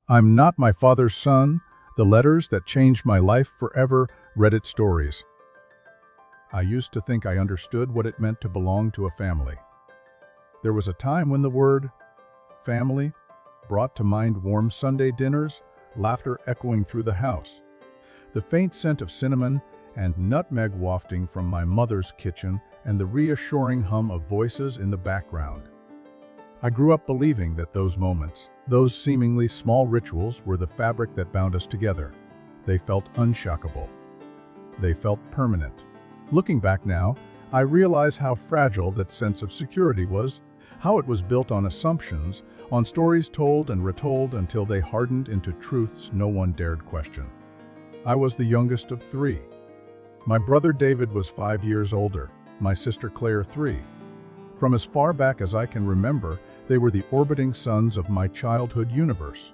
I'm Not My Father's Son, The Letters That Changed My Life Forever, Reddit Stories. I used to think I understood what it meant to belong to a family. There was a time when the word family brought to mind warm Sunday dinners, laughter echoing through the house, the faint scent of cinnamon and nutmeg wafting from my mother's kitchen, and the reassuring hum of voices in the background. I grew up believing that those moments, those seemingly small rituals, were the fabric that bound us together. They felt unshockable. They felt permanent. Looking back now, I realize how fragile that sense of security was, how it was built on assumptions, on stories told and retold until they hardened into truths no one dared question. I was the youngest of three. My brother David was 5 years older, my sister Claire 3. From as far back as I can remember, they were the orbiting suns of my childhood universe.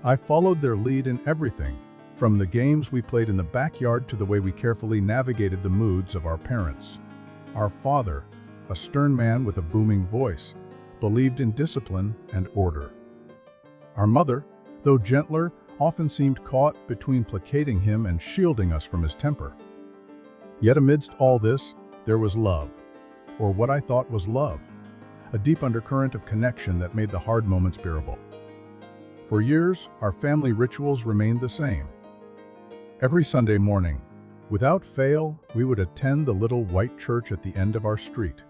I followed their lead in everything, from the games we played in the backyard to the way we carefully navigated the moods of our parents. Our father, a stern man with a booming voice, believed in discipline and order. Our mother, though gentler, often seemed caught between placating him and shielding us from his temper. Yet amidst all this, there was love. Or what I thought was love, a deep undercurrent of connection that made the hard moments bearable. For years, our family rituals remained the same. Every Sunday morning, without fail, we would attend the little white church at the end of our street.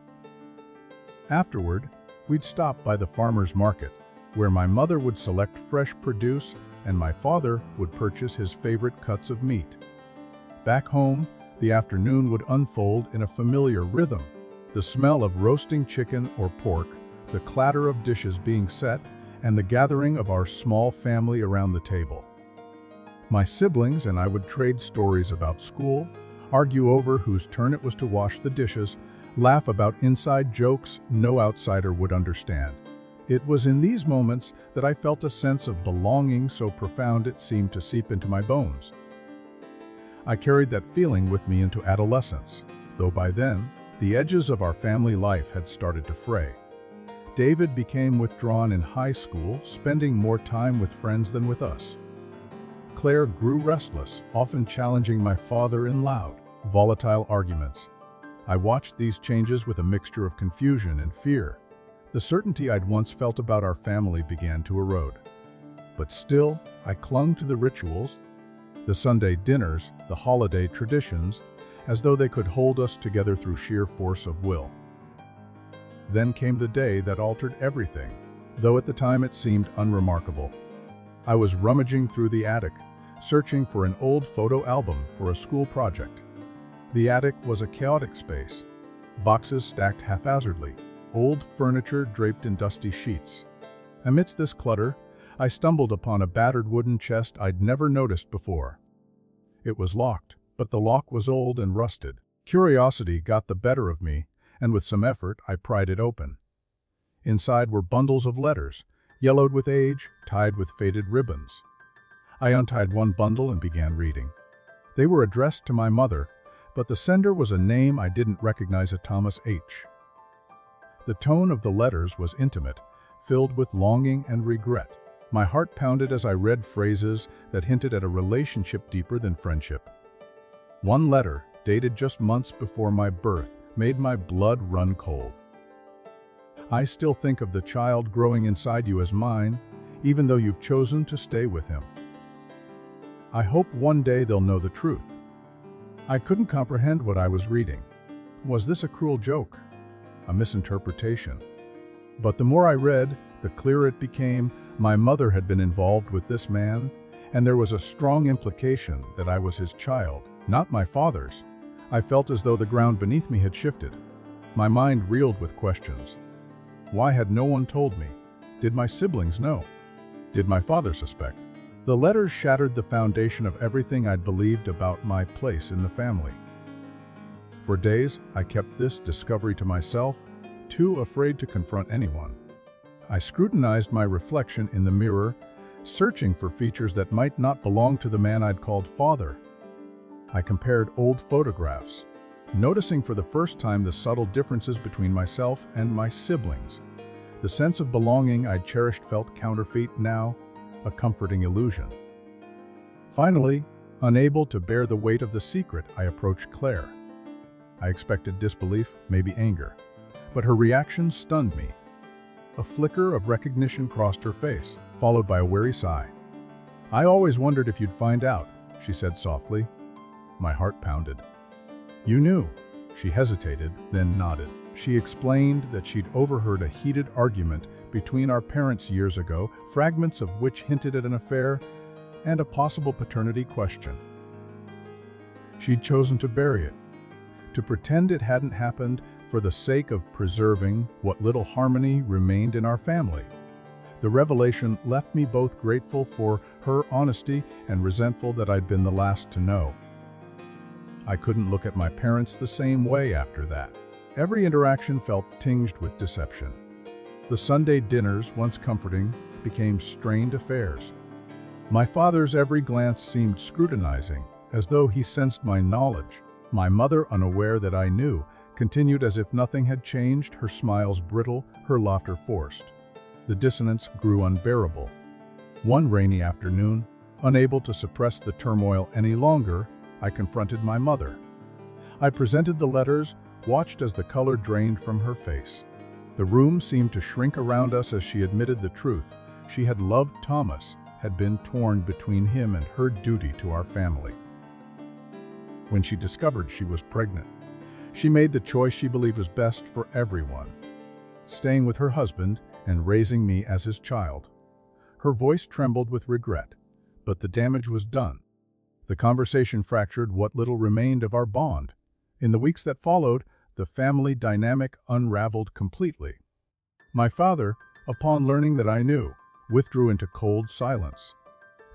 Afterward, we'd stop by the farmer's market, where my mother would select fresh produce and my father would purchase his favorite cuts of meat. Back home, the afternoon would unfold in a familiar rhythm. The smell of roasting chicken or pork, the clatter of dishes being set, and the gathering of our small family around the table. My siblings and I would trade stories about school, argue over whose turn it was to wash the dishes, laugh about inside jokes no outsider would understand. It was in these moments that I felt a sense of belonging so profound it seemed to seep into my bones. I carried that feeling with me into adolescence, though by then, the edges of our family life had started to fray. David became withdrawn in high school, spending more time with friends than with us. Claire grew restless, often challenging my father in loud, volatile arguments. I watched these changes with a mixture of confusion and fear. The certainty I'd once felt about our family began to erode. But still, I clung to the rituals, the Sunday dinners, the holiday traditions, as though they could hold us together through sheer force of will. Then came the day that altered everything, though at the time it seemed unremarkable. I was rummaging through the attic, searching for an old photo album for a school project. The attic was a chaotic space, boxes stacked haphazardly, old furniture draped in dusty sheets. Amidst this clutter, I stumbled upon a battered wooden chest I'd never noticed before. It was locked, but the lock was old and rusted. Curiosity got the better of me, and with some effort, I pried it open. Inside were bundles of letters, yellowed with age, tied with faded ribbons. I untied one bundle and began reading. They were addressed to my mother, but the sender was a name I didn't recognize: a Thomas H. The tone of the letters was intimate, filled with longing and regret. My heart pounded as I read phrases that hinted at a relationship deeper than friendship. One letter, dated just months before my birth, made my blood run cold. I still think of the child growing inside you as mine, even though you've chosen to stay with him. I hope one day they'll know the truth. I couldn't comprehend what I was reading. Was this a cruel joke? A misinterpretation? But the more I read, the clearer it became. My mother had been involved with this man, and there was a strong implication that I was his child, not my father's. I felt as though the ground beneath me had shifted. My mind reeled with questions. Why had no one told me? Did my siblings know? Did my father suspect? The letters shattered the foundation of everything I'd believed about my place in the family. For days, I kept this discovery to myself, too afraid to confront anyone. I scrutinized my reflection in the mirror, searching for features that might not belong to the man I'd called father. I compared old photographs, noticing for the first time the subtle differences between myself and my siblings. The sense of belonging I'd cherished felt counterfeit now, a comforting illusion. Finally, unable to bear the weight of the secret, I approached Claire. I expected disbelief, maybe anger, but her reaction stunned me. A flicker of recognition crossed her face, followed by a weary sigh. "I always wondered if you'd find out," she said softly. My heart pounded. "You knew?" She hesitated, then nodded. She explained that she'd overheard a heated argument between our parents years ago, fragments of which hinted at an affair and a possible paternity question. She'd chosen to bury it, to pretend it hadn't happened for the sake of preserving what little harmony remained in our family. The revelation left me both grateful for her honesty and resentful that I'd been the last to know. I couldn't look at my parents the same way after that. Every interaction felt tinged with deception. The Sunday dinners, once comforting, became strained affairs. My father's every glance seemed scrutinizing, as though he sensed my knowledge. My mother, unaware that I knew, continued as if nothing had changed, her smiles brittle, her laughter forced. The dissonance grew unbearable. One rainy afternoon, unable to suppress the turmoil any longer, I confronted my mother. I presented the letters, watched as the color drained from her face. The room seemed to shrink around us as she admitted the truth. She had loved Thomas, had been torn between him and her duty to our family. When she discovered she was pregnant, she made the choice she believed was best for everyone, staying with her husband and raising me as his child. Her voice trembled with regret, but the damage was done. The conversation fractured what little remained of our bond. In the weeks that followed, the family dynamic unraveled completely. My father, upon learning that I knew, withdrew into cold silence.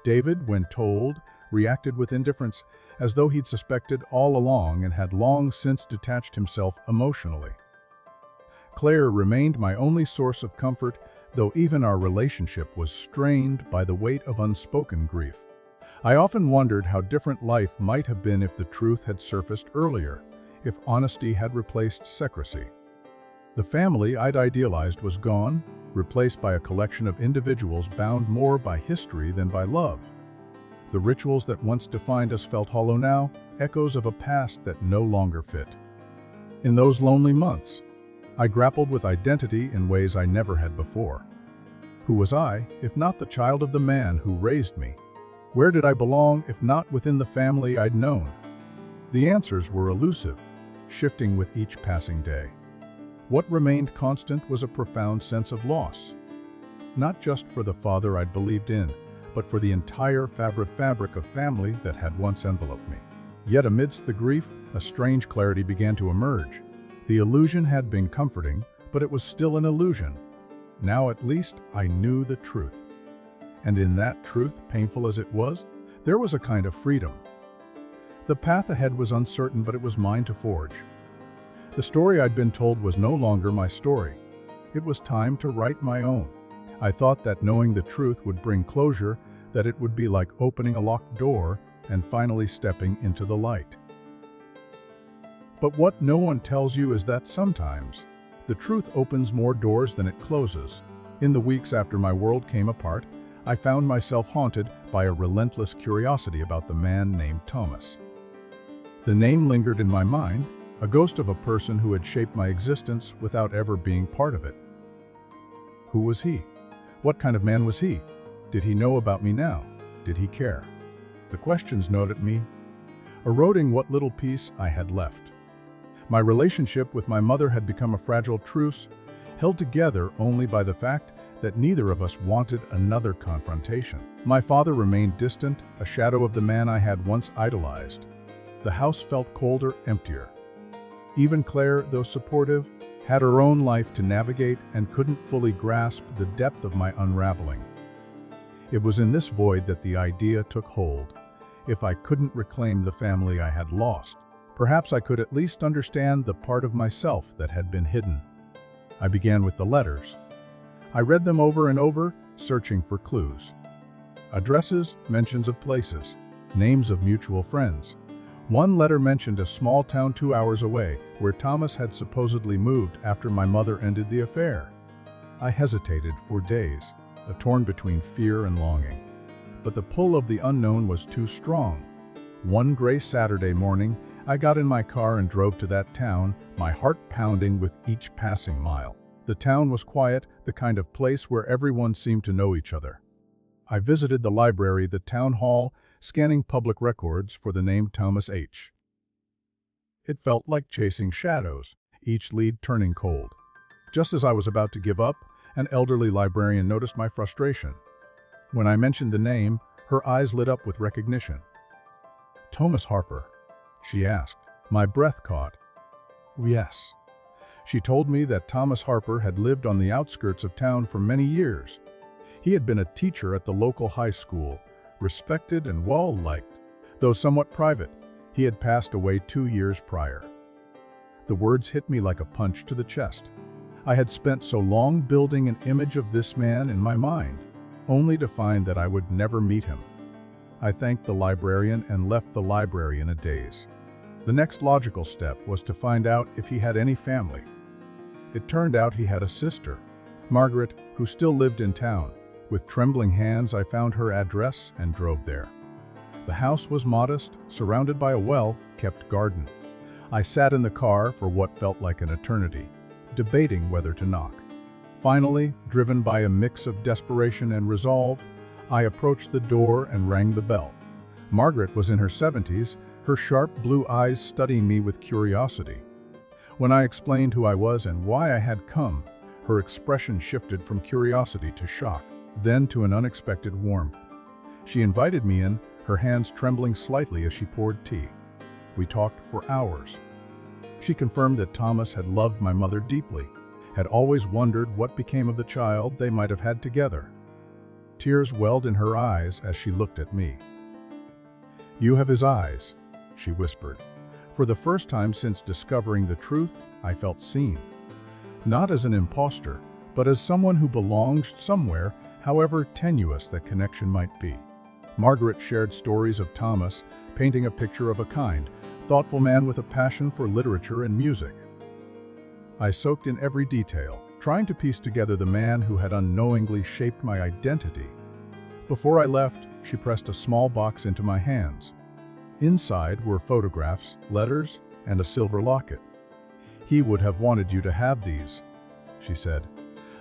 David, when told, reacted with indifference, as though he'd suspected all along and had long since detached himself emotionally. Claire remained my only source of comfort, though even our relationship was strained by the weight of unspoken grief. I often wondered how different life might have been if the truth had surfaced earlier, if honesty had replaced secrecy. The family I'd idealized was gone, replaced by a collection of individuals bound more by history than by love. The rituals that once defined us felt hollow now, echoes of a past that no longer fit. In those lonely months, I grappled with identity in ways I never had before. Who was I, if not the child of the man who raised me? Where did I belong, if not within the family I'd known? The answers were elusive, shifting with each passing day. What remained constant was a profound sense of loss. Not just for the father I'd believed in, but for the entire fabric of family that had once enveloped me. Yet amidst the grief, a strange clarity began to emerge. The illusion had been comforting, but it was still an illusion. Now at least I knew the truth. And in that truth, painful as it was, there was a kind of freedom. The path ahead was uncertain, but it was mine to forge. The story I'd been told was no longer my story. It was time to write my own. I thought that knowing the truth would bring closure, that it would be like opening a locked door and finally stepping into the light. But what no one tells you is that sometimes the truth opens more doors than it closes. In the weeks after my world came apart, I found myself haunted by a relentless curiosity about the man named Thomas. The name lingered in my mind, a ghost of a person who had shaped my existence without ever being part of it. Who was he? What kind of man was he? Did he know about me now? Did he care? The questions gnawed at me, eroding what little peace I had left. My relationship with my mother had become a fragile truce, held together only by the fact that neither of us wanted another confrontation. My father remained distant, a shadow of the man I had once idolized. The house felt colder, emptier. Even Claire, though supportive, had her own life to navigate and couldn't fully grasp the depth of my unraveling. It was in this void that the idea took hold. If I couldn't reclaim the family I had lost, perhaps I could at least understand the part of myself that had been hidden. I began with the letters. I read them over and over, searching for clues. Addresses, mentions of places, names of mutual friends. One letter mentioned a small town 2 hours away, where Thomas had supposedly moved after my mother ended the affair. I hesitated for days. torn between fear and longing. But the pull of the unknown was too strong. One gray Saturday morning, I got in my car and drove to that town, my heart pounding with each passing mile. The town was quiet, the kind of place where everyone seemed to know each other. I visited the library, the town hall, scanning public records for the name Thomas H. It felt like chasing shadows, each lead turning cold. Just as I was about to give up, an elderly librarian noticed my frustration. When I mentioned the name, her eyes lit up with recognition. "Thomas Harper?" she asked. My breath caught. Yes. She told me that Thomas Harper had lived on the outskirts of town for many years. He had been a teacher at the local high school, respected and well-liked. Though somewhat private, he had passed away 2 years prior. The words hit me like a punch to the chest. I had spent so long building an image of this man in my mind, only to find that I would never meet him. I thanked the librarian and left the library in a daze. The next logical step was to find out if he had any family. It turned out he had a sister, Margaret, who still lived in town. With trembling hands, I found her address and drove there. The house was modest, surrounded by a well-kept garden. I sat in the car for what felt like an eternity, debating whether to knock. Finally, driven by a mix of desperation and resolve, I approached the door and rang the bell. Margaret was in her 70s, her sharp blue eyes studying me with curiosity. When I explained who I was and why I had come, her expression shifted from curiosity to shock, then to an unexpected warmth. She invited me in, her hands trembling slightly as she poured tea. We talked for hours. She confirmed that Thomas had loved my mother deeply, had always wondered what became of the child they might have had together. Tears welled in her eyes as she looked at me. "You have his eyes," she whispered. For the first time since discovering the truth, I felt seen. Not as an imposter, but as someone who belonged somewhere, however tenuous that connection might be. Margaret shared stories of Thomas, painting a picture of a kind, thoughtful man with a passion for literature and music. I soaked in every detail, trying to piece together the man who had unknowingly shaped my identity. Before I left, she pressed a small box into my hands. Inside were photographs, letters, and a silver locket. "He would have wanted you to have these," she said.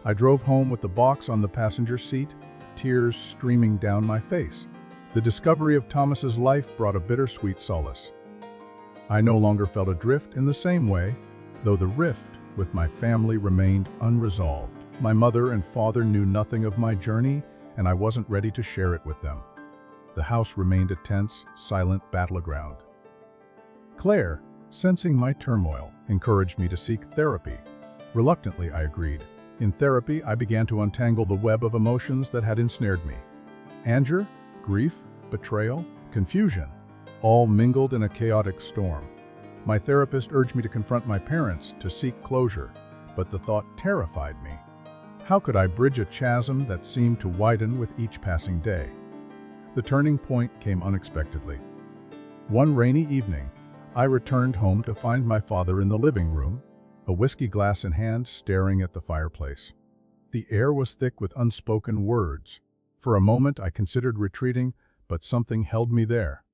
I drove home with the box on the passenger seat, tears streaming down my face. The discovery of Thomas's life brought a bittersweet solace. I no longer felt adrift in the same way, though the rift with my family remained unresolved. My mother and father knew nothing of my journey, and I wasn't ready to share it with them. The house remained a tense, silent battleground. Claire, sensing my turmoil, encouraged me to seek therapy. Reluctantly, I agreed. In therapy, I began to untangle the web of emotions that had ensnared me. Anger, grief, betrayal, confusion, all mingled in a chaotic storm. My therapist urged me to confront my parents, to seek closure, but the thought terrified me. How could I bridge a chasm that seemed to widen with each passing day? The turning point came unexpectedly. One rainy evening, I returned home to find my father in the living room, a whiskey glass in hand, staring at the fireplace. The air was thick with unspoken words. For a moment, I considered retreating, but something held me there.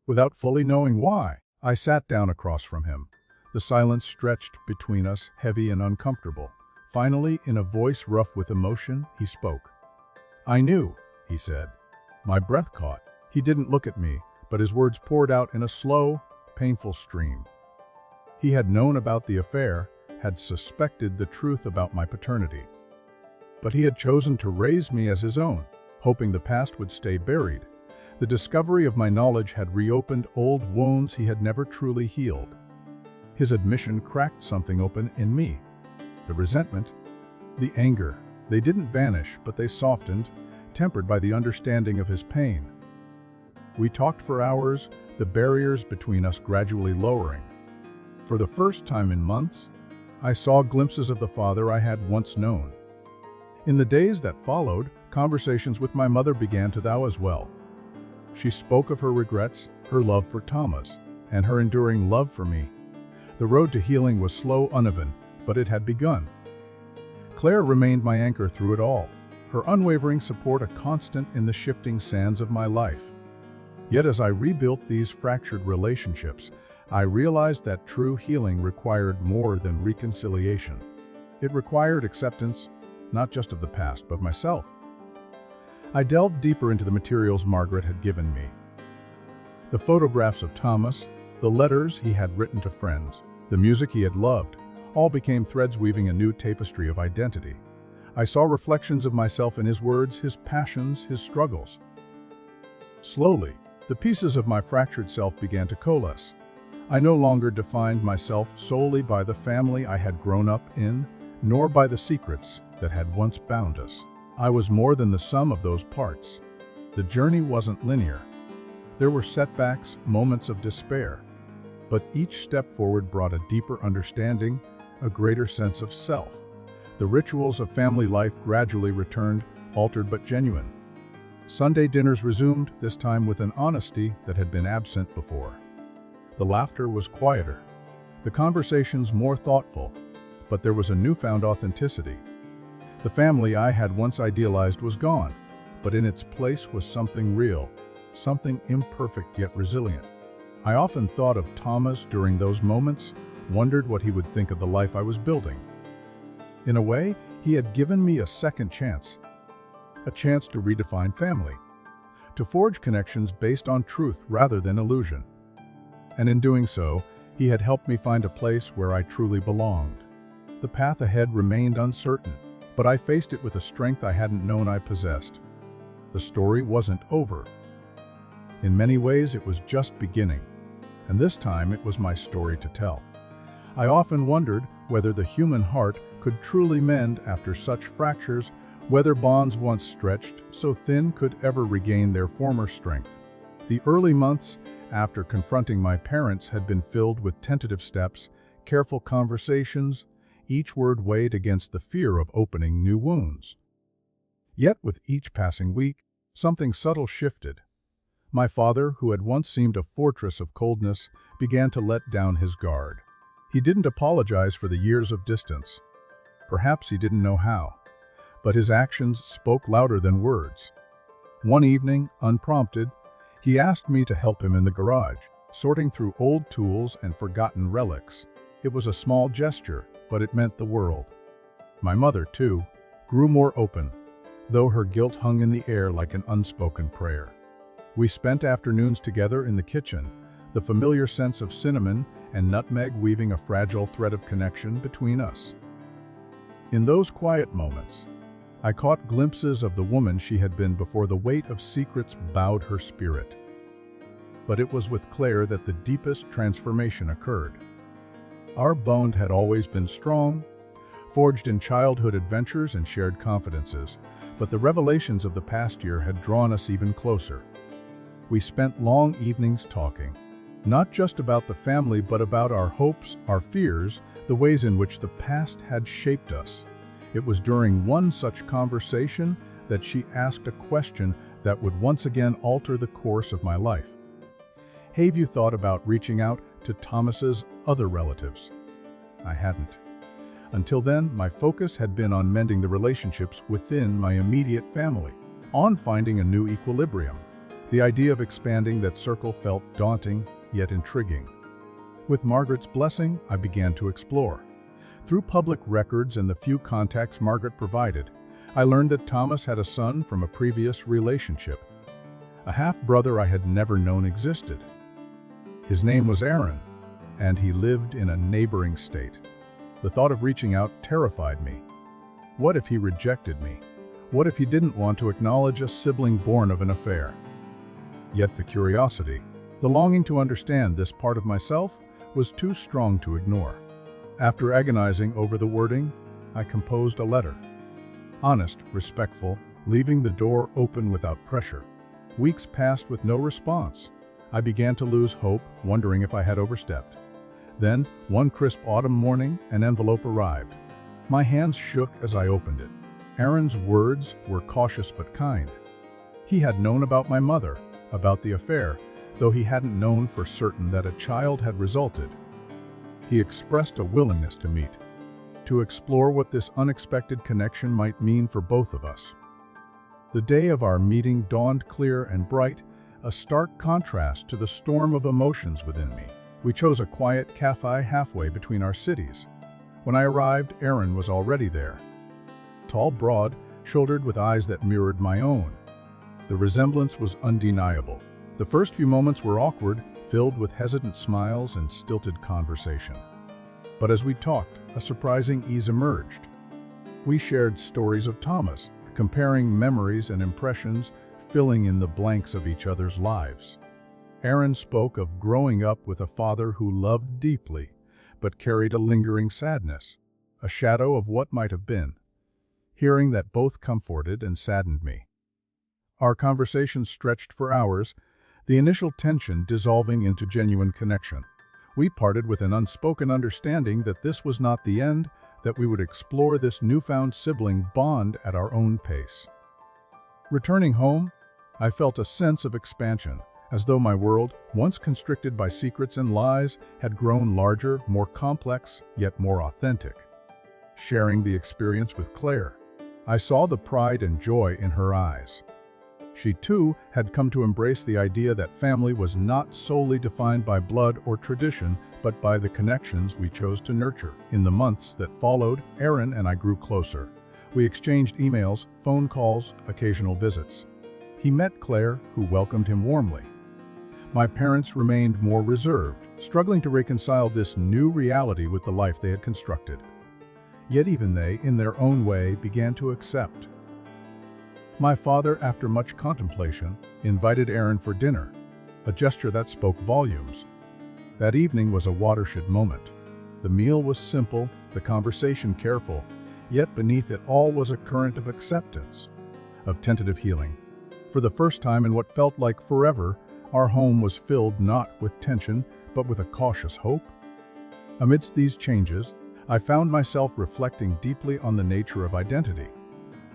Without fully knowing why, I sat down across from him. The silence stretched between us, heavy and uncomfortable. Finally, in a voice rough with emotion, he spoke. "I knew," he said. My breath caught. He didn't look at me, but his words poured out in a slow, painful stream. He had known about the affair, had suspected the truth about my paternity. But he had chosen to raise me as his own, hoping the past would stay buried. The discovery of my knowledge had reopened old wounds he had never truly healed. His admission cracked something open in me. The resentment, the anger, they didn't vanish, but they softened, tempered by the understanding of his pain. We talked for hours, the barriers between us gradually lowering. For the first time in months, I saw glimpses of the father I had once known. In the days that followed, conversations with my mother began to thaw as well. She spoke of her regrets, her love for Thomas, and her enduring love for me. The road to healing was slow, uneven, but it had begun. Claire remained my anchor through it all, her unwavering support a constant in the shifting sands of my life. Yet as I rebuilt these fractured relationships, I realized that true healing required more than reconciliation. It required acceptance, not just of the past, but myself. I delved deeper into the materials Margaret had given me. The photographs of Thomas, the letters he had written to friends, the music he had loved, all became threads weaving a new tapestry of identity. I saw reflections of myself in his words, his passions, his struggles. Slowly, the pieces of my fractured self began to coalesce. I no longer defined myself solely by the family I had grown up in, nor by the secrets that had once bound us. I was more than the sum of those parts. The journey wasn't linear. There were setbacks, moments of despair, but each step forward brought a deeper understanding, a greater sense of self. The rituals of family life gradually returned, altered but genuine. Sunday dinners resumed, this time with an honesty that had been absent before. The laughter was quieter, the conversations more thoughtful, but there was a newfound authenticity. The family I had once idealized was gone, but in its place was something real, something imperfect yet resilient. I often thought of Thomas during those moments, wondered what he would think of the life I was building. In a way, he had given me a second chance, a chance to redefine family, to forge connections based on truth rather than illusion. And in doing so, he had helped me find a place where I truly belonged. The path ahead remained uncertain, but I faced it with a strength I hadn't known I possessed. The story wasn't over. In many ways, it was just beginning, and this time it was my story to tell. I often wondered whether the human heart could truly mend after such fractures, whether bonds once stretched so thin could ever regain their former strength. The early months after confronting my parents had been filled with tentative steps, careful conversations, each word weighed against the fear of opening new wounds. Yet with each passing week, something subtle shifted. My father, who had once seemed a fortress of coldness, began to let down his guard. He didn't apologize for the years of distance. Perhaps he didn't know how, but his actions spoke louder than words. One evening, unprompted, he asked me to help him in the garage, sorting through old tools and forgotten relics. It was a small gesture, but it meant the world. My mother, too, grew more open, though her guilt hung in the air like an unspoken prayer. We spent afternoons together in the kitchen, the familiar sense of cinnamon and nutmeg weaving a fragile thread of connection between us. In those quiet moments, I caught glimpses of the woman she had been before the weight of secrets bowed her spirit. But it was with Claire that the deepest transformation occurred. Our bond had always been strong, forged in childhood adventures and shared confidences, but the revelations of the past year had drawn us even closer. We spent long evenings talking, not just about the family, but about our hopes, our fears, the ways in which the past had shaped us. It was during one such conversation that she asked a question that would once again alter the course of my life. Have you thought about reaching out to Thomas's other relatives? I hadn't. Until then, my focus had been on mending the relationships within my immediate family, on finding a new equilibrium. The idea of expanding that circle felt daunting, yet intriguing. With Margaret's blessing, I began to explore. Through public records and the few contacts Margaret provided, I learned that Thomas had a son from a previous relationship, a half-brother I had never known existed. His name was Aaron, and he lived in a neighboring state. The thought of reaching out terrified me. What if he rejected me? What if he didn't want to acknowledge a sibling born of an affair? Yet the curiosity, the longing to understand this part of myself, was too strong to ignore. After agonizing over the wording, I composed a letter. Honest, respectful, leaving the door open without pressure. Weeks passed with no response. I began to lose hope, wondering if I had overstepped. Then, one crisp autumn morning, an envelope arrived. My hands shook as I opened it. Aaron's words were cautious but kind. He had known about my mother, about the affair, though he hadn't known for certain that a child had resulted. He expressed a willingness to meet, to explore what this unexpected connection might mean for both of us. The day of our meeting dawned clear and bright, a stark contrast to the storm of emotions within me. We chose a quiet cafe halfway between our cities. When I arrived, Erin was already there. Tall, broad-shouldered, with eyes that mirrored my own. The resemblance was undeniable. The first few moments were awkward, filled with hesitant smiles and stilted conversation. But as we talked, a surprising ease emerged. We shared stories of Thomas, comparing memories and impressions, filling in the blanks of each other's lives. Erin spoke of growing up with a father who loved deeply, but carried a lingering sadness, a shadow of what might have been. Hearing that both comforted and saddened me. Our conversation stretched for hours, the initial tension dissolving into genuine connection. We parted with an unspoken understanding that this was not the end, that we would explore this newfound sibling bond at our own pace. Returning home, I felt a sense of expansion, as though my world, once constricted by secrets and lies, had grown larger, more complex, yet more authentic. Sharing the experience with Claire, I saw the pride and joy in her eyes. She, too, had come to embrace the idea that family was not solely defined by blood or tradition, but by the connections we chose to nurture. In the months that followed, Erin and I grew closer. We exchanged emails, phone calls, occasional visits. He met Claire, who welcomed him warmly. My parents remained more reserved, struggling to reconcile this new reality with the life they had constructed. Yet even they, in their own way, began to accept. My father, after much contemplation, invited Erin for dinner, a gesture that spoke volumes. That evening was a watershed moment. The meal was simple, the conversation careful, yet beneath it all was a current of acceptance, of tentative healing. For the first time in what felt like forever, our home was filled not with tension, but with a cautious hope. Amidst these changes, I found myself reflecting deeply on the nature of identity.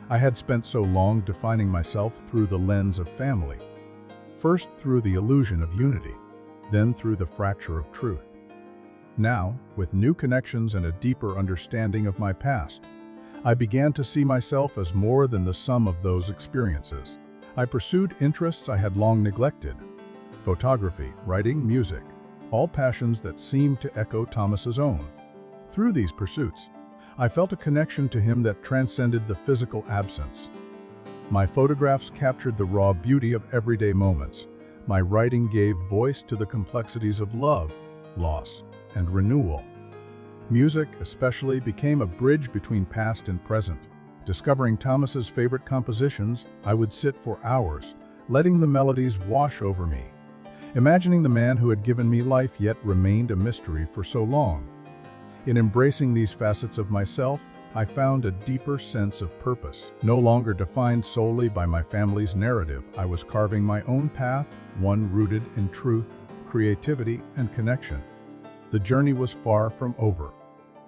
I had spent so long defining myself through the lens of family, first through the illusion of unity, then through the fracture of truth. Now, with new connections and a deeper understanding of my past, I began to see myself as more than the sum of those experiences. I pursued interests I had long neglected: photography, writing, music, all passions that seemed to echo Thomas's own. Through these pursuits, I felt a connection to him that transcended the physical absence. My photographs captured the raw beauty of everyday moments. My writing gave voice to the complexities of love, loss, and renewal. Music, especially, became a bridge between past and present. Discovering Thomas's favorite compositions, I would sit for hours, letting the melodies wash over me, imagining the man who had given me life yet remained a mystery for so long. In embracing these facets of myself, I found a deeper sense of purpose. No longer defined solely by my family's narrative, I was carving my own path, one rooted in truth, creativity, and connection. The journey was far from over.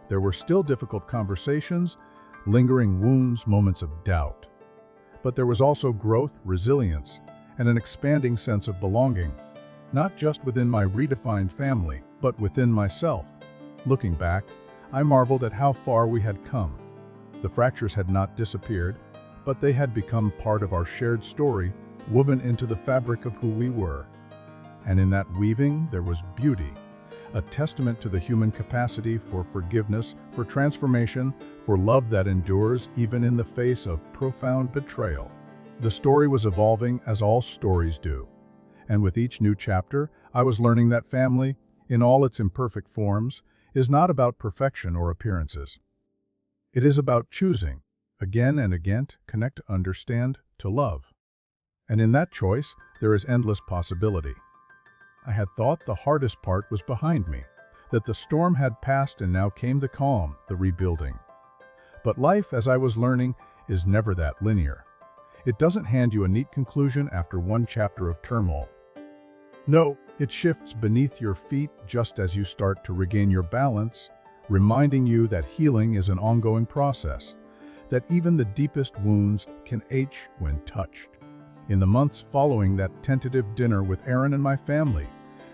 There were still difficult conversations, lingering wounds, moments of doubt. But there was also growth, resilience, and an expanding sense of belonging, not just within my redefined family, but within myself. Looking back, I marveled at how far we had come. The fractures had not disappeared, but they had become part of our shared story, woven into the fabric of who we were. And in that weaving, there was beauty, a testament to the human capacity for forgiveness, for transformation, for love that endures even in the face of profound betrayal. The story was evolving as all stories do. And with each new chapter, I was learning that family, in all its imperfect forms, is not about perfection or appearances. It is about choosing, again and again, to connect, to understand, to love. And in that choice, there is endless possibility. I had thought the hardest part was behind me, that the storm had passed and now came the calm, the rebuilding. But life, as I was learning, is never that linear. It doesn't hand you a neat conclusion after one chapter of turmoil. No, it shifts beneath your feet just as you start to regain your balance, reminding you that healing is an ongoing process, that even the deepest wounds can ache when touched. In the months following that tentative dinner with Erin and my family,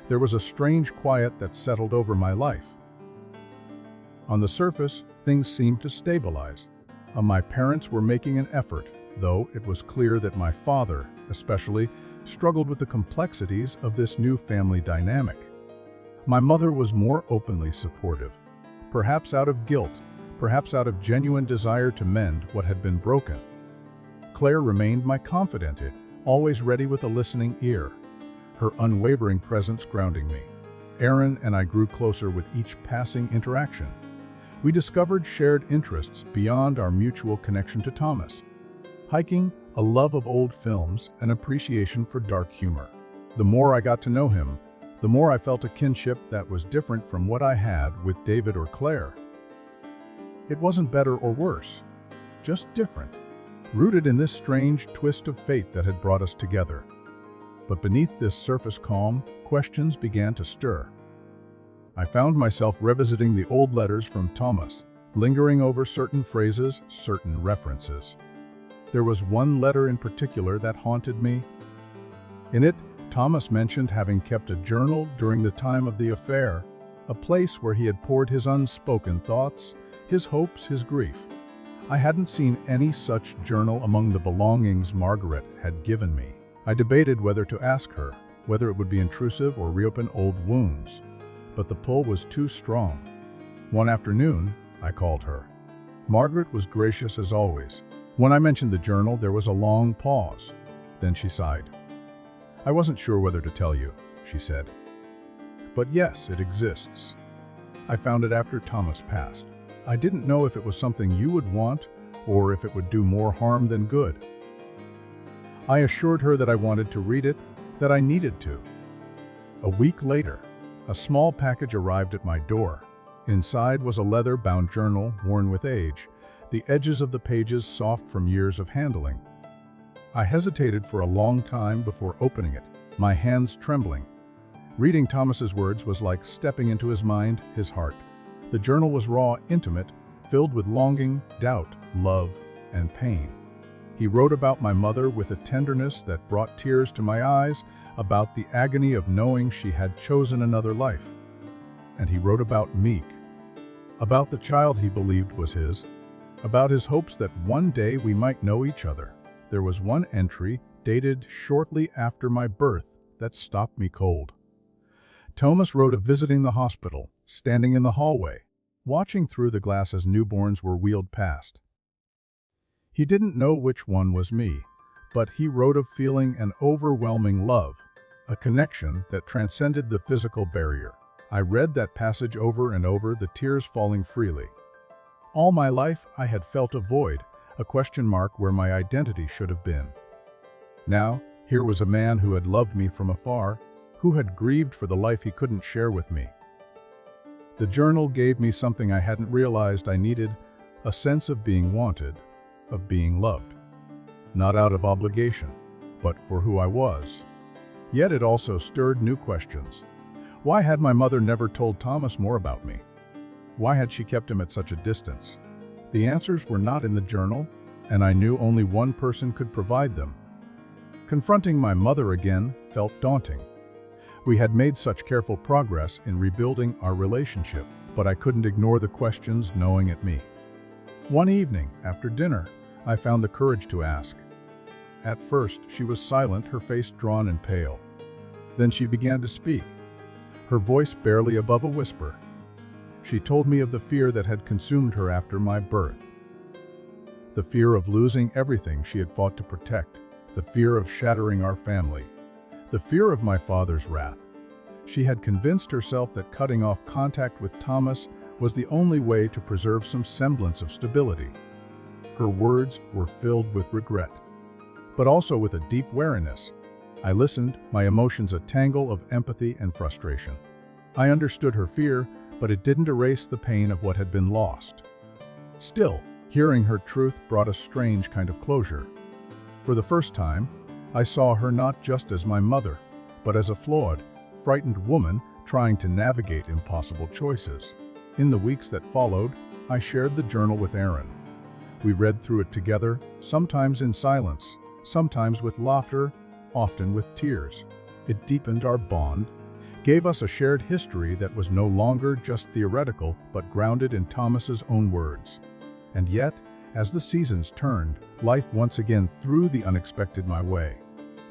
there was a strange quiet that settled over my life. On the surface, things seemed to stabilize. My parents were making an effort, though it was clear that my father, especially, struggled with the complexities of this new family dynamic. My mother was more openly supportive, perhaps out of guilt, perhaps out of genuine desire to mend what had been broken. Claire remained my confidante, always ready with a listening ear, her unwavering presence grounding me. Aaron and I grew closer with each passing interaction. We discovered shared interests beyond our mutual connection to Thomas. Hiking, a love of old films, an appreciation for dark humor. The more I got to know him, the more I felt a kinship that was different from what I had with David or Claire. It wasn't better or worse, just different, rooted in this strange twist of fate that had brought us together. But beneath this surface calm, questions began to stir. I found myself revisiting the old letters from Thomas, lingering over certain phrases, certain references. There was one letter in particular that haunted me. In it, Thomas mentioned having kept a journal during the time of the affair, a place where he had poured his unspoken thoughts, his hopes, his grief. I hadn't seen any such journal among the belongings Margaret had given me. I debated whether to ask her, whether it would be intrusive or reopen old wounds, but the pull was too strong. One afternoon, I called her. Margaret was gracious as always. When I mentioned the journal, there was a long pause. Then she sighed. I wasn't sure whether to tell you, she said. But yes, it exists. I found it after Thomas passed. I didn't know if it was something you would want or if it would do more harm than good. I assured her that I wanted to read it, that I needed to. A week later, a small package arrived at my door. Inside was a leather-bound journal worn with age, the edges of the pages soft from years of handling. I hesitated for a long time before opening it, my hands trembling. Reading Thomas's words was like stepping into his mind, his heart. The journal was raw, intimate, filled with longing, doubt, love, and pain. He wrote about my mother with a tenderness that brought tears to my eyes, about the agony of knowing she had chosen another life. And he wrote about Meek, about the child he believed was his, about his hopes that one day we might know each other. There was one entry, dated shortly after my birth, that stopped me cold. Thomas wrote of visiting the hospital, standing in the hallway, watching through the glass as newborns were wheeled past. He didn't know which one was me, but he wrote of feeling an overwhelming love, a connection that transcended the physical barrier. I read that passage over and over, the tears falling freely. All my life, I had felt a void, a question mark where my identity should have been. Now, here was a man who had loved me from afar, who had grieved for the life he couldn't share with me. The journal gave me something I hadn't realized I needed, a sense of being wanted, of being loved. Not out of obligation, but for who I was. Yet it also stirred new questions. Why had my mother never told Thomas more about me? Why had she kept him at such a distance? The answers were not in the journal, and I knew only one person could provide them. Confronting my mother again felt daunting. We had made such careful progress in rebuilding our relationship, but I couldn't ignore the questions gnawing at me. One evening, after dinner, I found the courage to ask. At first, she was silent, her face drawn and pale. Then she began to speak, her voice barely above a whisper. She told me of the fear that had consumed her after my birth. The fear of losing everything she had fought to protect, the fear of shattering our family, the fear of my father's wrath. She had convinced herself that cutting off contact with Thomas was the only way to preserve some semblance of stability. Her words were filled with regret, but also with a deep wariness. I listened, my emotions a tangle of empathy and frustration. I understood her fear, but it didn't erase the pain of what had been lost. Still, hearing her truth brought a strange kind of closure. For the first time, I saw her not just as my mother, but as a flawed, frightened woman trying to navigate impossible choices. In the weeks that followed, I shared the journal with Aaron. We read through it together, sometimes in silence, sometimes with laughter, often with tears. It deepened our bond, gave us a shared history that was no longer just theoretical, but grounded in Thomas's own words. And yet, As the seasons turned, life once again threw the unexpected my way.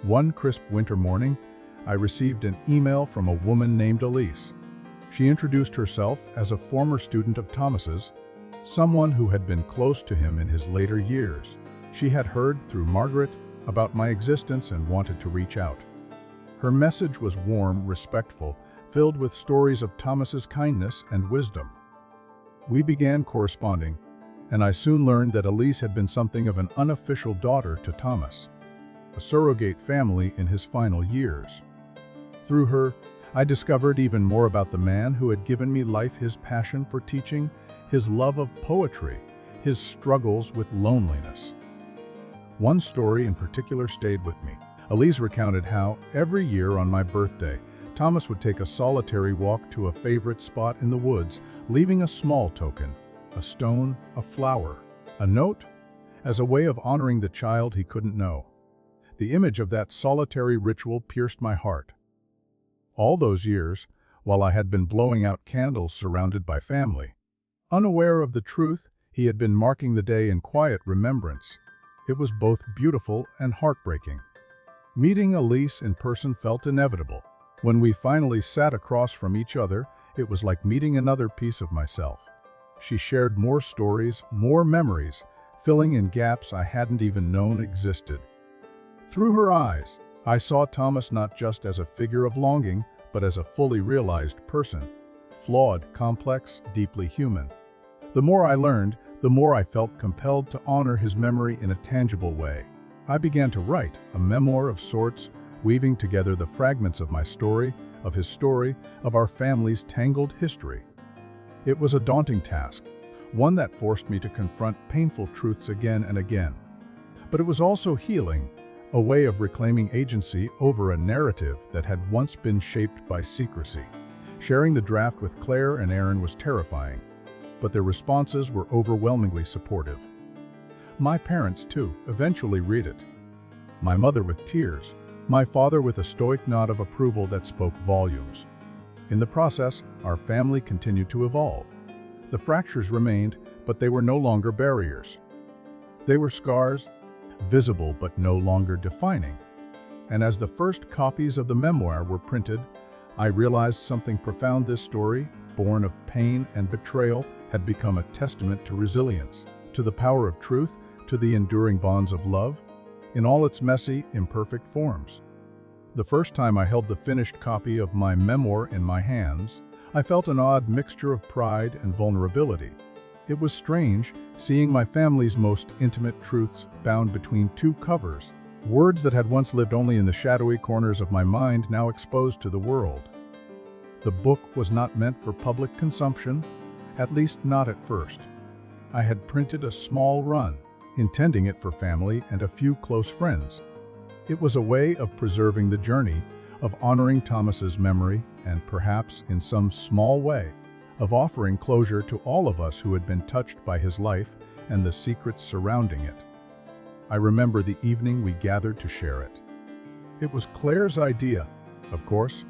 One crisp winter morning, I received an email from a woman named Elise. She introduced herself as a former student of Thomas's, someone who had been close to him in his later years. She had heard through Margaret about my existence and wanted to reach out. Her message was warm, respectful, filled with stories of Thomas's kindness and wisdom. We began corresponding, and I soon learned that Elise had been something of an unofficial daughter to Thomas, a surrogate family in his final years. Through her, I discovered even more about the man who had given me life, his passion for teaching, his love of poetry, his struggles with loneliness. One story in particular stayed with me. Elise recounted how, every year on my birthday, Thomas would take a solitary walk to a favorite spot in the woods, leaving a small token, a stone, a flower, a note, as a way of honoring the child he couldn't know. The image of that solitary ritual pierced my heart. All those years, while I had been blowing out candles surrounded by family, unaware of the truth, he had been marking the day in quiet remembrance. It was both beautiful and heartbreaking. Meeting Elise in person felt inevitable. When we finally sat across from each other, it was like meeting another piece of myself. She shared more stories, more memories, filling in gaps I hadn't even known existed. Through her eyes, I saw Thomas not just as a figure of longing, but as a fully realized person, flawed, complex, deeply human. The more I learned, the more I felt compelled to honor his memory in a tangible way. I began to write a memoir of sorts, weaving together the fragments of my story, of his story, of our family's tangled history. It was a daunting task, one that forced me to confront painful truths again and again. But it was also healing, a way of reclaiming agency over a narrative that had once been shaped by secrecy. Sharing the draft with Claire and Aaron was terrifying, but their responses were overwhelmingly supportive. My parents, too, eventually read it. My mother with tears, my father with a stoic nod of approval that spoke volumes. In the process, our family continued to evolve. The fractures remained, but they were no longer barriers. They were scars, visible but no longer defining. And as the first copies of the memoir were printed, I realized something profound. This story, born of pain and betrayal, had become a testament to resilience, to the power of truth, to the enduring bonds of love, in all its messy, imperfect forms. The first time I held the finished copy of my memoir in my hands, I felt an odd mixture of pride and vulnerability. It was strange, seeing my family's most intimate truths bound between two covers, words that had once lived only in the shadowy corners of my mind now exposed to the world. The book was not meant for public consumption, at least not at first. I had printed a small run, intending it for family and a few close friends. It was a way of preserving the journey, of honoring Thomas's memory, and perhaps, in some small way, of offering closure to all of us who had been touched by his life and the secrets surrounding it. I remember the evening we gathered to share it. It was Claire's idea, of course,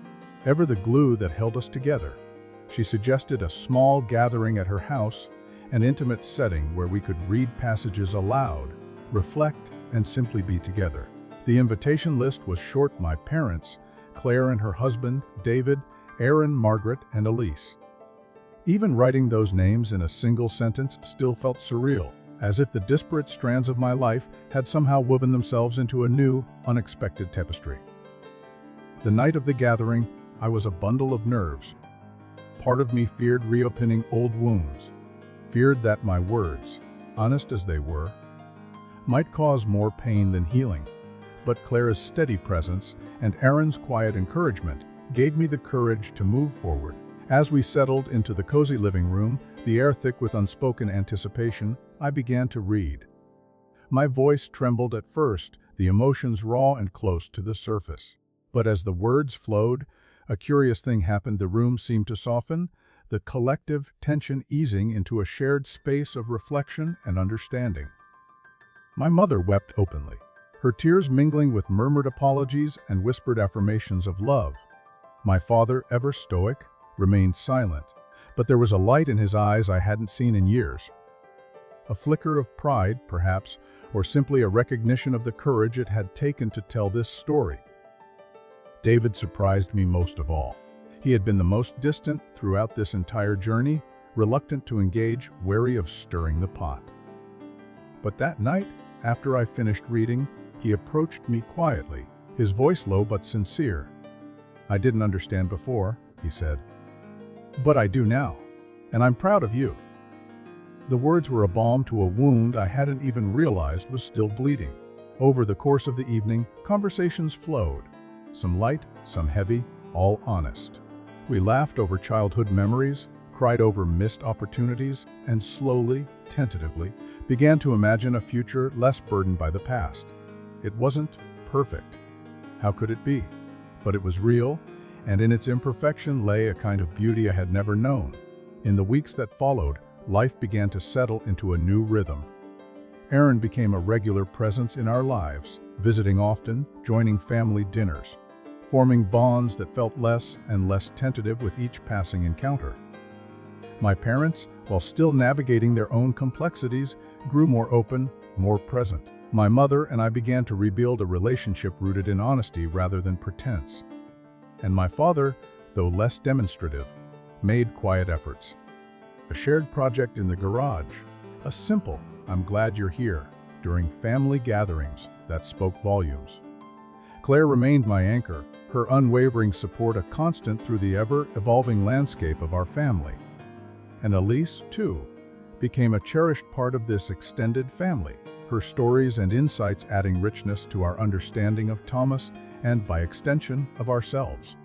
ever the glue that held us together. She suggested a small gathering at her house, an intimate setting where we could read passages aloud, reflect, and simply be together. The invitation list was short: my parents, Claire and her husband, David, Aaron, Margaret, and Elise. Even writing those names in a single sentence still felt surreal, as if the disparate strands of my life had somehow woven themselves into a new, unexpected tapestry. The night of the gathering, I was a bundle of nerves. Part of me feared reopening old wounds, feared that my words, honest as they were, might cause more pain than healing. But Claire's steady presence and Aaron's quiet encouragement gave me the courage to move forward. As we settled into the cozy living room, the air thick with unspoken anticipation, I began to read. My voice trembled at first, the emotions raw and close to the surface. But as the words flowed, a curious thing happened. The room seemed to soften, the collective tension easing into a shared space of reflection and understanding. My mother wept openly, her tears mingling with murmured apologies and whispered affirmations of love. My father, ever stoic, remained silent, but there was a light in his eyes I hadn't seen in years. A flicker of pride, perhaps, or simply a recognition of the courage it had taken to tell this story. David surprised me most of all. He had been the most distant throughout this entire journey, reluctant to engage, wary of stirring the pot. But that night, after I finished reading, he approached me quietly, his voice low but sincere. "I didn't understand before," he said, "but I do now, and I'm proud of you." The words were a balm to a wound I hadn't even realized was still bleeding. Over the course of the evening, conversations flowed, some light, some heavy, all honest. We laughed over childhood memories, cried over missed opportunities, and slowly, tentatively, began to imagine a future less burdened by the past. It wasn't perfect. How could it be? But it was real, and in its imperfection lay a kind of beauty I had never known. In the weeks that followed, life began to settle into a new rhythm. Aaron became a regular presence in our lives, visiting often, joining family dinners, forming bonds that felt less and less tentative with each passing encounter. My parents, while still navigating their own complexities, grew more open, more present. My mother and I began to rebuild a relationship rooted in honesty rather than pretense. And my father, though less demonstrative, made quiet efforts. A shared project in the garage, a simple "I'm glad you're here" during family gatherings that spoke volumes. Claire remained my anchor, her unwavering support a constant through the ever-evolving landscape of our family. And Elise, too, became a cherished part of this extended family, her stories and insights adding richness to our understanding of Thomas and, by extension, of ourselves.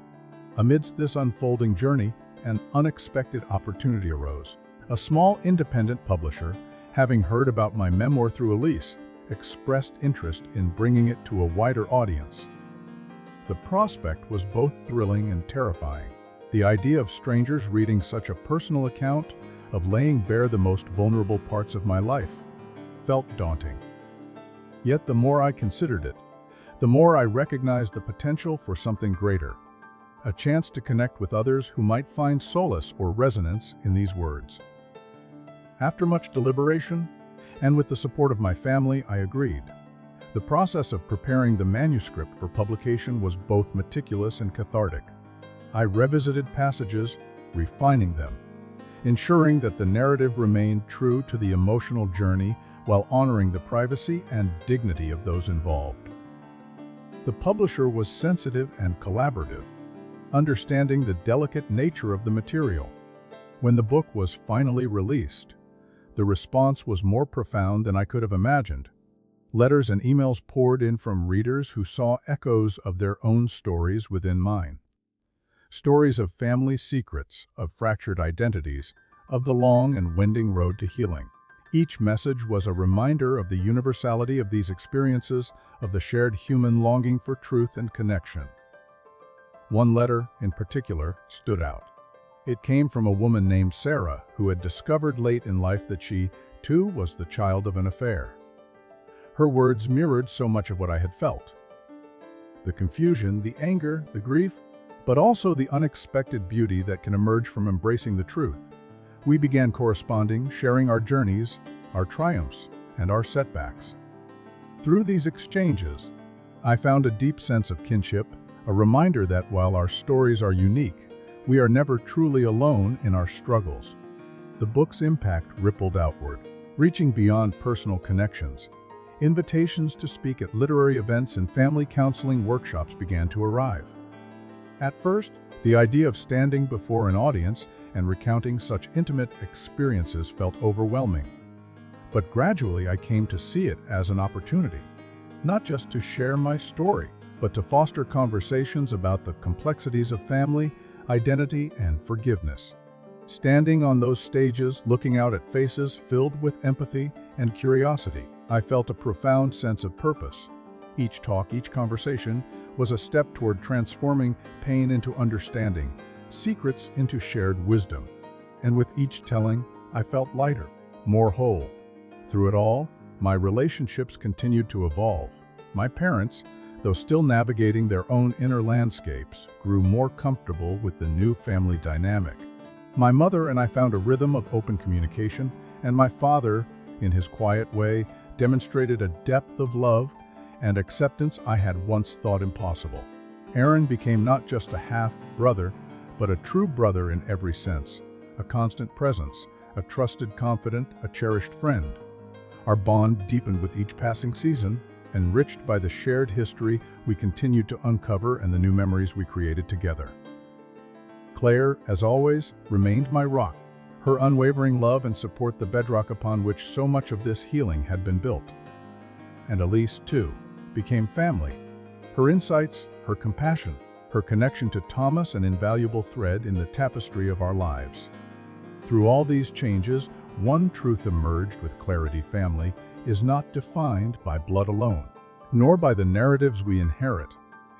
Amidst this unfolding journey, an unexpected opportunity arose. A small independent publisher, having heard about my memoir through Elise, expressed interest in bringing it to a wider audience. The prospect was both thrilling and terrifying. The idea of strangers reading such a personal account, of laying bare the most vulnerable parts of my life, felt daunting. Yet the more I considered it, the more I recognized the potential for something greater, a chance to connect with others who might find solace or resonance in these words. After much deliberation, and with the support of my family, I agreed. The process of preparing the manuscript for publication was both meticulous and cathartic. I revisited passages, refining them, ensuring that the narrative remained true to the emotional journey while honoring the privacy and dignity of those involved. The publisher was sensitive and collaborative, understanding the delicate nature of the material. When the book was finally released, the response was more profound than I could have imagined. Letters and emails poured in from readers who saw echoes of their own stories within mine. Stories of family secrets, of fractured identities, of the long and winding road to healing. Each message was a reminder of the universality of these experiences, of the shared human longing for truth and connection. One letter, in particular, stood out. It came from a woman named Sarah, who had discovered late in life that she, too, was the child of an affair. Her words mirrored so much of what I had felt. The confusion, the anger, the grief, but also the unexpected beauty that can emerge from embracing the truth. We began corresponding, sharing our journeys, our triumphs, and our setbacks. Through these exchanges, I found a deep sense of kinship, a reminder that while our stories are unique, we are never truly alone in our struggles. The book's impact rippled outward, reaching beyond personal connections. Invitations to speak at literary events and family counseling workshops began to arrive. At first, the idea of standing before an audience and recounting such intimate experiences felt overwhelming. But gradually I came to see it as an opportunity, not just to share my story, but to foster conversations about the complexities of family, identity, and forgiveness. Standing on those stages, looking out at faces filled with empathy and curiosity, I felt a profound sense of purpose. Each talk, each conversation was a step toward transforming pain into understanding, secrets into shared wisdom. And with each telling, I felt lighter, more whole. Through it all, my relationships continued to evolve. My parents, though still navigating their own inner landscapes, grew more comfortable with the new family dynamic. My mother and I found a rhythm of open communication, and my father, in his quiet way, demonstrated a depth of love and acceptance I had once thought impossible. Aaron became not just a half-brother, but a true brother in every sense, a constant presence, a trusted confidant, a cherished friend. Our bond deepened with each passing season, enriched by the shared history we continued to uncover and the new memories we created together. Claire, as always, remained my rock, her unwavering love and support the bedrock upon which so much of this healing had been built. And Elise, too, became family. Her insights, her compassion, her connection to Thomas, an invaluable thread in the tapestry of our lives. Through all these changes, one truth emerged with clarity: family is not defined by blood alone, nor by the narratives we inherit.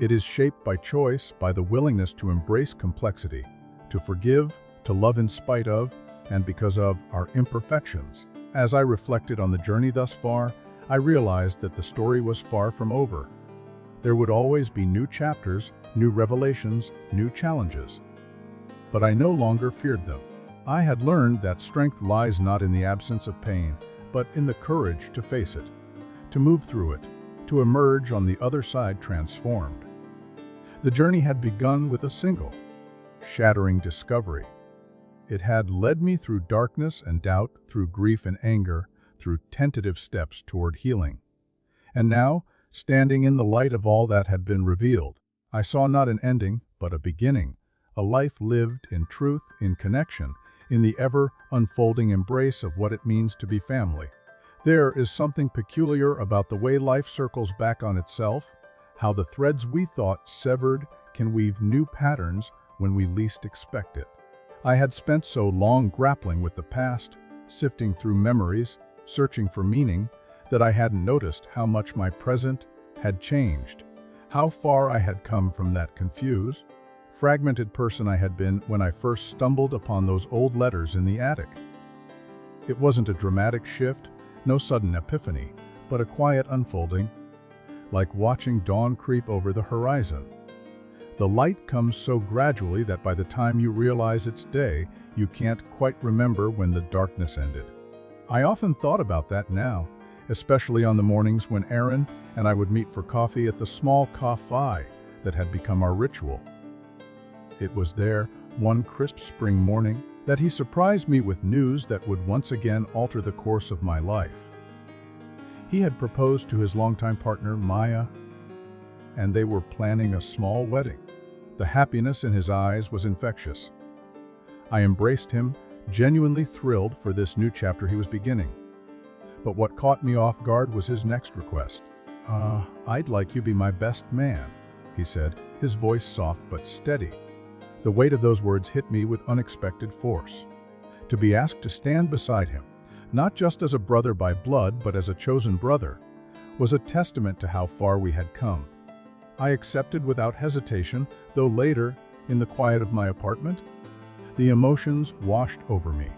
It is shaped by choice, by the willingness to embrace complexity, to forgive, to love in spite of, and because of our imperfections. As I reflected on the journey thus far, I realized that the story was far from over. There would always be new chapters, new revelations, new challenges. But I no longer feared them. I had learned that strength lies not in the absence of pain, but in the courage to face it, to move through it, to emerge on the other side transformed. The journey had begun with a single, shattering discovery. It had led me through darkness and doubt, through grief and anger, through tentative steps toward healing. And now, standing in the light of all that had been revealed, I saw not an ending, but a beginning, a life lived in truth, in connection, in the ever-unfolding embrace of what it means to be family. There is something peculiar about the way life circles back on itself, how the threads we thought severed can weave new patterns when we least expect it. I had spent so long grappling with the past, sifting through memories, searching for meaning, that I hadn't noticed how much my present had changed, how far I had come from that confused, fragmented person I had been when I first stumbled upon those old letters in the attic. It wasn't a dramatic shift, no sudden epiphany, but a quiet unfolding, like watching dawn creep over the horizon. The light comes so gradually that by the time you realize it's day, you can't quite remember when the darkness ended. I often thought about that now, especially on the mornings when Aaron and I would meet for coffee at the small cafe that had become our ritual. It was there, one crisp spring morning, that he surprised me with news that would once again alter the course of my life. He had proposed to his longtime partner, Maya, and they were planning a small wedding. The happiness in his eyes was infectious. I embraced him, genuinely thrilled for this new chapter he was beginning. But what caught me off guard was his next request. I'd like you to be my best man," he said, his voice soft but steady. The weight of those words hit me with unexpected force. To be asked to stand beside him, not just as a brother by blood, but as a chosen brother, was a testament to how far we had come. I accepted without hesitation, though later, in the quiet of my apartment, the emotions washed over me.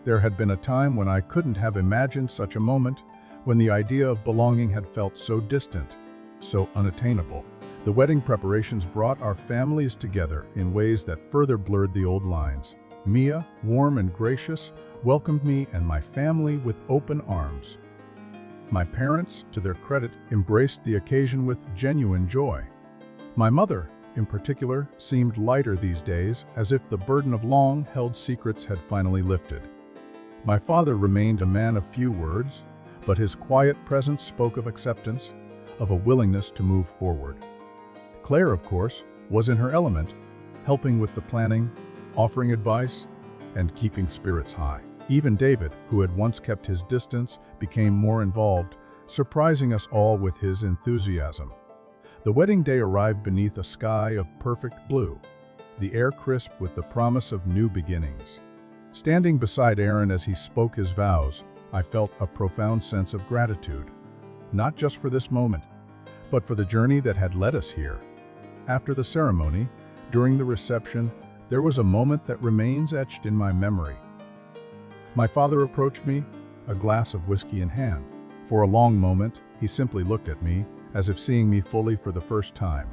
There had been a time when I couldn't have imagined such a moment, when the idea of belonging had felt so distant, so unattainable. The wedding preparations brought our families together in ways that further blurred the old lines. Mia, warm and gracious, welcomed me and my family with open arms. My parents, to their credit, embraced the occasion with genuine joy. My mother, in particular, seemed lighter these days, as if the burden of long-held secrets had finally lifted. My father remained a man of few words, but his quiet presence spoke of acceptance, of a willingness to move forward. Claire, of course, was in her element, helping with the planning, offering advice, and keeping spirits high. Even David, who had once kept his distance, became more involved, surprising us all with his enthusiasm. The wedding day arrived beneath a sky of perfect blue, the air crisp with the promise of new beginnings. Standing beside Aaron as he spoke his vows, I felt a profound sense of gratitude, not just for this moment, but for the journey that had led us here. After the ceremony, during the reception, there was a moment that remains etched in my memory. My father approached me, a glass of whiskey in hand. For a long moment, he simply looked at me, as if seeing me fully for the first time.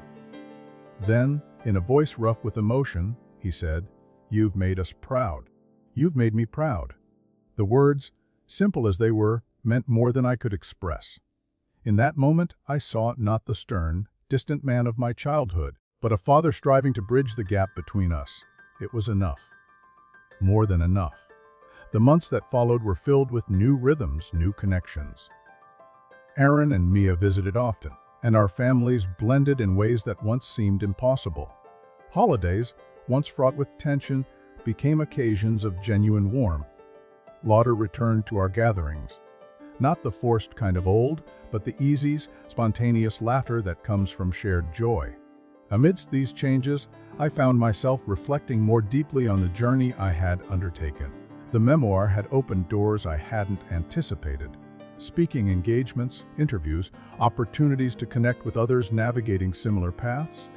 Then, in a voice rough with emotion, he said, "You've made us proud. You've made me proud." The words, simple as they were, meant more than I could express. In that moment, I saw not the stern, distant man of my childhood, but a father striving to bridge the gap between us. It was enough. More than enough. The months that followed were filled with new rhythms, new connections. Aaron and Mia visited often, and our families blended in ways that once seemed impossible. Holidays, once fraught with tension, became occasions of genuine warmth. Laughter returned to our gatherings. Not the forced kind of old, but the easy, spontaneous laughter that comes from shared joy. Amidst these changes, I found myself reflecting more deeply on the journey I had undertaken. The memoir had opened doors I hadn't anticipated. Speaking engagements, interviews, opportunities to connect with others navigating similar paths.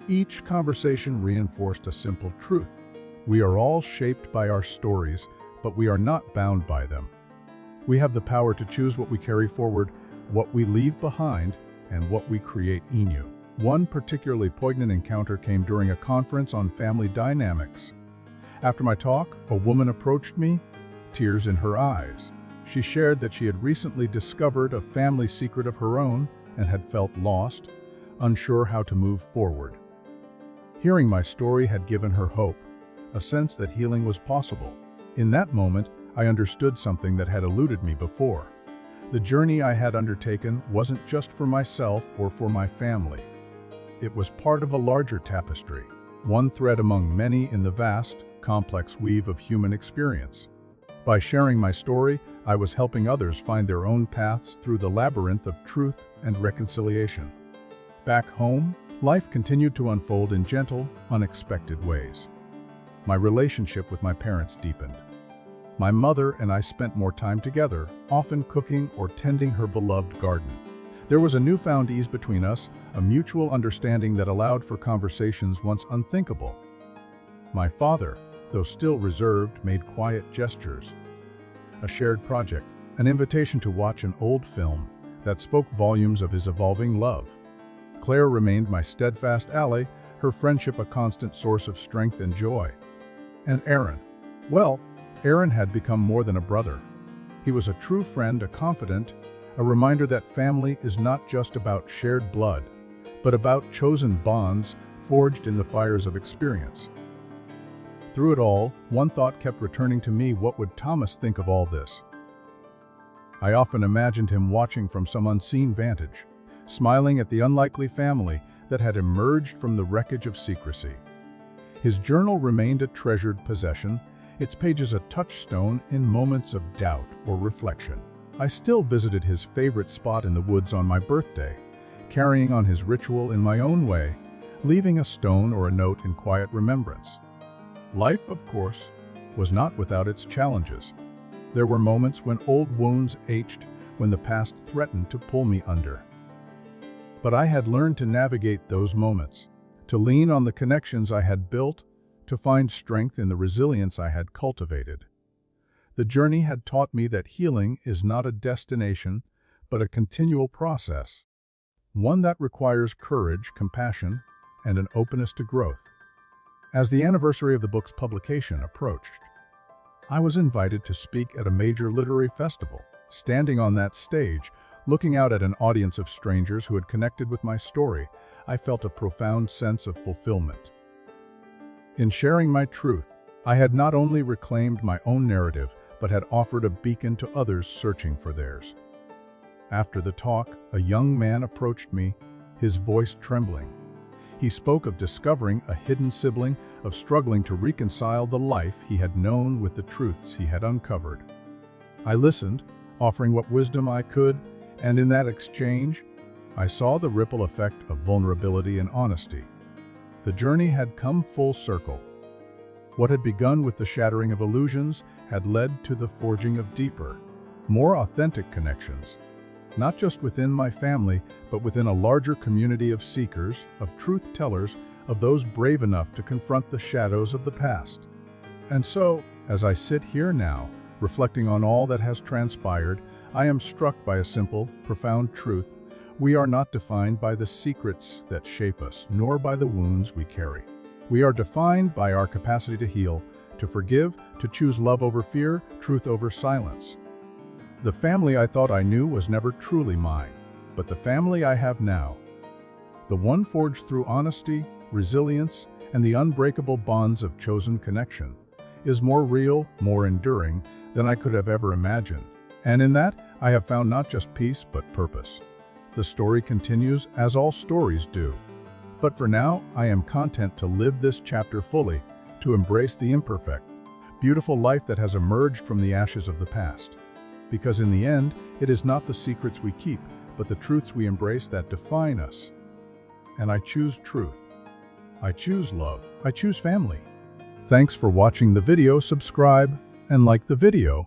Each conversation reinforced a simple truth. We are all shaped by our stories, but we are not bound by them. We have the power to choose what we carry forward, what we leave behind, and what we create anew. One particularly poignant encounter came during a conference on family dynamics. After my talk, a woman approached me, tears in her eyes. She shared that she had recently discovered a family secret of her own and had felt lost, unsure how to move forward. Hearing my story had given her hope, a sense that healing was possible. In that moment, I understood something that had eluded me before. The journey I had undertaken wasn't just for myself or for my family. It was part of a larger tapestry, one thread among many in the vast, complex weave of human experience. By sharing my story, I was helping others find their own paths through the labyrinth of truth and reconciliation. Back home, life continued to unfold in gentle, unexpected ways. My relationship with my parents deepened. My mother and I spent more time together, often cooking or tending her beloved garden. There was a newfound ease between us, a mutual understanding that allowed for conversations once unthinkable. My father, though still reserved, made quiet gestures. A shared project, an invitation to watch an old film that spoke volumes of his evolving love. Claire remained my steadfast ally, her friendship a constant source of strength and joy. And Aaron? Well, Aaron had become more than a brother. He was a true friend, a confidant, a reminder that family is not just about shared blood, but about chosen bonds forged in the fires of experience. Through it all, one thought kept returning to me: what would Thomas think of all this? I often imagined him watching from some unseen vantage, smiling at the unlikely family that had emerged from the wreckage of secrecy. His journal remained a treasured possession, its pages a touchstone in moments of doubt or reflection. I still visited his favorite spot in the woods on my birthday, carrying on his ritual in my own way, leaving a stone or a note in quiet remembrance. Life, of course, was not without its challenges. There were moments when old wounds ached, when the past threatened to pull me under. But I had learned to navigate those moments, to lean on the connections I had built, to find strength in the resilience I had cultivated. The journey had taught me that healing is not a destination, but a continual process, one that requires courage, compassion, and an openness to growth. As the anniversary of the book's publication approached, I was invited to speak at a major literary festival. Standing on that stage, looking out at an audience of strangers who had connected with my story, I felt a profound sense of fulfillment. In sharing my truth, I had not only reclaimed my own narrative, but had offered a beacon to others searching for theirs. After the talk, a young man approached me, his voice trembling. He spoke of discovering a hidden sibling, of struggling to reconcile the life he had known with the truths he had uncovered. I listened, offering what wisdom I could, and in that exchange, I saw the ripple effect of vulnerability and honesty. The journey had come full circle. What had begun with the shattering of illusions had led to the forging of deeper, more authentic connections, not just within my family, but within a larger community of seekers, of truth-tellers, of those brave enough to confront the shadows of the past. And so, as I sit here now, reflecting on all that has transpired, I am struck by a simple, profound truth. We are not defined by the secrets that shape us, nor by the wounds we carry. We are defined by our capacity to heal, to forgive, to choose love over fear, truth over silence. The family I thought I knew was never truly mine, but the family I have now, the one forged through honesty, resilience, and the unbreakable bonds of chosen connection, is more real, more enduring than I could have ever imagined. And in that, I have found not just peace, but purpose. The story continues, as all stories do. But for now, I am content to live this chapter fully, to embrace the imperfect, beautiful life that has emerged from the ashes of the past. Because in the end, it is not the secrets we keep, but the truths we embrace that define us. And I choose truth. I choose love. I choose family. Thanks for watching the video. Subscribe and like the video.